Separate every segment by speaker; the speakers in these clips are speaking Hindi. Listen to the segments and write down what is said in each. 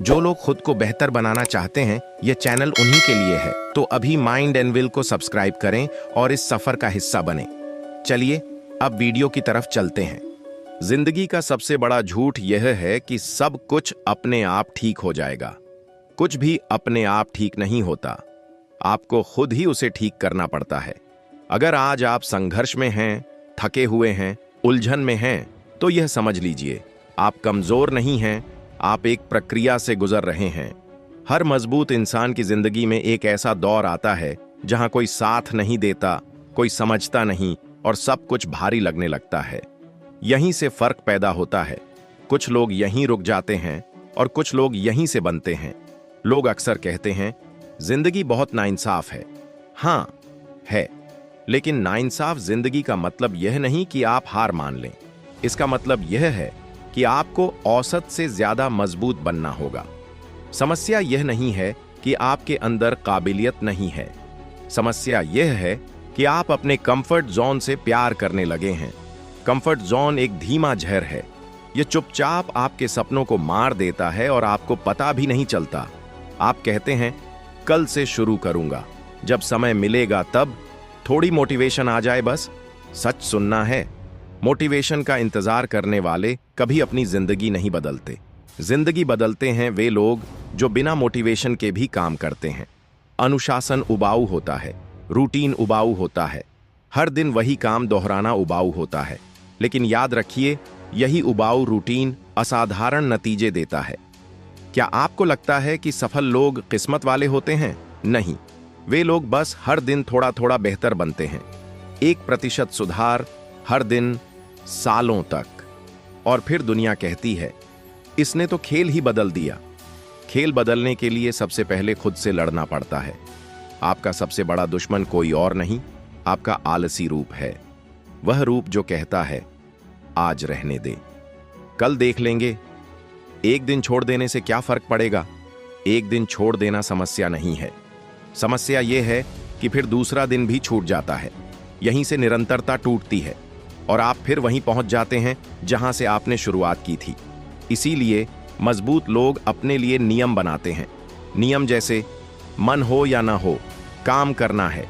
Speaker 1: जो लोग खुद को बेहतर बनाना चाहते हैं, यह चैनल उन्हीं के लिए है। तो अभी माइंड एंड विल को सब्सक्राइब करें और इस सफर का हिस्सा बने। चलिए अब वीडियो की तरफ चलते हैं। जिंदगी का सबसे बड़ा झूठ यह है कि सब कुछ अपने आप ठीक हो जाएगा। कुछ भी अपने आप ठीक नहीं होता, आपको खुद ही उसे ठीक करना पड़ता है। अगर आज आप संघर्ष में हैं, थके हुए हैं, उलझन में हैं, तो यह समझ लीजिए आप कमजोर नहीं हैं, आप एक प्रक्रिया से गुजर रहे हैं। हर मजबूत इंसान की जिंदगी में एक ऐसा दौर आता है जहां कोई साथ नहीं देता, कोई समझता नहीं और सब कुछ भारी लगने लगता है। यहीं से फर्क पैदा होता है। कुछ लोग यहीं रुक जाते हैं और कुछ लोग यहीं से बनते हैं। लोग अक्सर कहते हैं जिंदगी बहुत नाइंसाफ है। हाँ है, लेकिन नाइंसाफ जिंदगी का मतलब यह नहीं कि आप हार मान लें। इसका मतलब यह है कि आपको औसत से ज्यादा मजबूत बनना होगा। समस्या यह नहीं है कि आपके अंदर काबिलियत नहीं है। समस्या यह है कि आप अपने कंफर्ट जोन से प्यार करने लगे हैं। कंफर्ट जोन एक धीमा जहर है। यह चुपचाप आपके सपनों को मार देता है और आपको पता भी नहीं चलता। आप कहते हैं कल से शुरू करूंगा, जब समय मिलेगा तब, थोड़ी मोटिवेशन आ जाए बस। सच सुनना है, मोटिवेशन का इंतजार करने वाले कभी अपनी जिंदगी नहीं बदलते। जिंदगी बदलते हैं वे लोग जो बिना मोटिवेशन के भी काम करते हैं। अनुशासन उबाऊ होता है, रूटीन उबाऊ होता है, हर दिन वही काम दोहराना उबाऊ होता है। लेकिन याद रखिए, यही उबाऊ रूटीन असाधारण नतीजे देता है। क्या आपको लगता है कि सफल लोग किस्मत वाले होते हैं? नहीं, वे लोग बस हर दिन थोड़ा थोड़ा बेहतर बनते हैं। 1% सुधार हर दिन, सालों तक। और फिर दुनिया कहती है इसने तो खेल ही बदल दिया। खेल बदलने के लिए सबसे पहले खुद से लड़ना पड़ता है। आपका सबसे बड़ा दुश्मन कोई और नहीं, आपका आलसी रूप है। वह रूप जो कहता है आज रहने दे, कल देख लेंगे। एक दिन छोड़ देने से क्या फर्क पड़ेगा? एक दिन छोड़ देना समस्या नहीं है। समस्या यह है कि फिर दूसरा दिन भी छूट जाता है। यहीं से निरंतरता टूटती है और आप फिर वहीं पहुंच जाते हैं जहां से आपने शुरुआत की थी। इसीलिए मजबूत लोग अपने लिए नियम बनाते हैं। नियम जैसे मन हो या ना हो, काम करना है,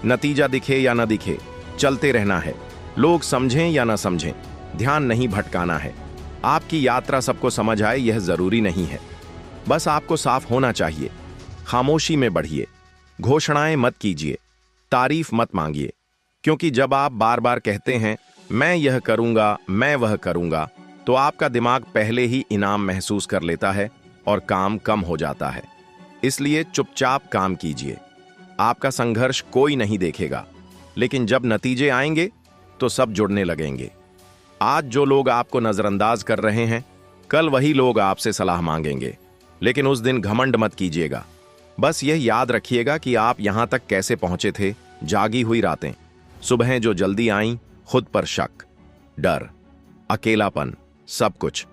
Speaker 1: नतीजा दिखे या ना दिखे, चलते रहना है, लोग समझें या ना समझें, ध्यान नहीं भटकाना है। आपकी यात्रा सबको समझ आए यह जरूरी नहीं है, बस आपको साफ होना चाहिए। खामोशी में बढ़िए, घोषणाएं मत कीजिए, तारीफ मत मांगिए, क्योंकि जब आप बार बार कहते हैं मैं यह करूंगा, मैं वह करूंगा, तो आपका दिमाग पहले ही इनाम महसूस कर लेता है और काम कम हो जाता है। इसलिए चुपचाप काम कीजिए। आपका संघर्ष कोई नहीं देखेगा, लेकिन जब नतीजे आएंगे तो सब जुड़ने लगेंगे। आज जो लोग आपको नजरअंदाज कर रहे हैं, कल वही लोग आपसे सलाह मांगेंगे। लेकिन उस दिन घमंड मत कीजिएगा। बस यह याद रखिएगा कि आप यहां तक कैसे पहुंचे थे। जागी हुई रातें, सुबहें जो जल्दी आईं, खुद पर शक, डर, अकेलापन, सब कुछ।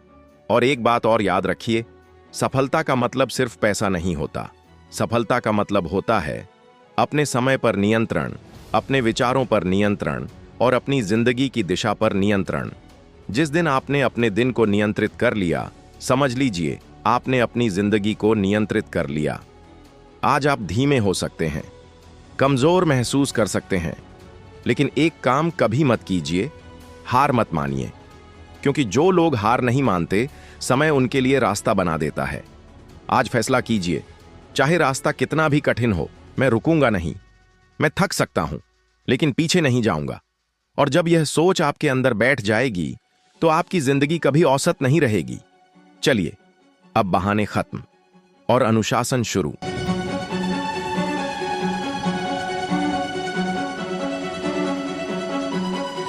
Speaker 1: और एक बात और याद रखिए, सफलता का मतलब सिर्फ पैसा नहीं होता। सफलता का मतलब होता है अपने समय पर नियंत्रण, अपने विचारों पर नियंत्रण और अपनी जिंदगी की दिशा पर नियंत्रण। जिस दिन आपने अपने दिन को नियंत्रित कर लिया, समझ लीजिए आपने अपनी जिंदगी को नियंत्रित कर लिया। आज आप धीमे हो सकते हैं, कमजोर महसूस कर सकते हैं, लेकिन एक काम कभी मत कीजिए, हार मत मानिए। क्योंकि जो लोग हार नहीं मानते, समय उनके लिए रास्ता बना देता है। आज फैसला कीजिए, चाहे रास्ता कितना भी कठिन हो, मैं रुकूंगा नहीं। मैं थक सकता हूं, लेकिन पीछे नहीं जाऊंगा। और जब यह सोच आपके अंदर बैठ जाएगी, तो आपकी जिंदगी कभी औसत नहीं रहेगी। चलिए, अब बहाने खत्म और अनुशासन शुरू।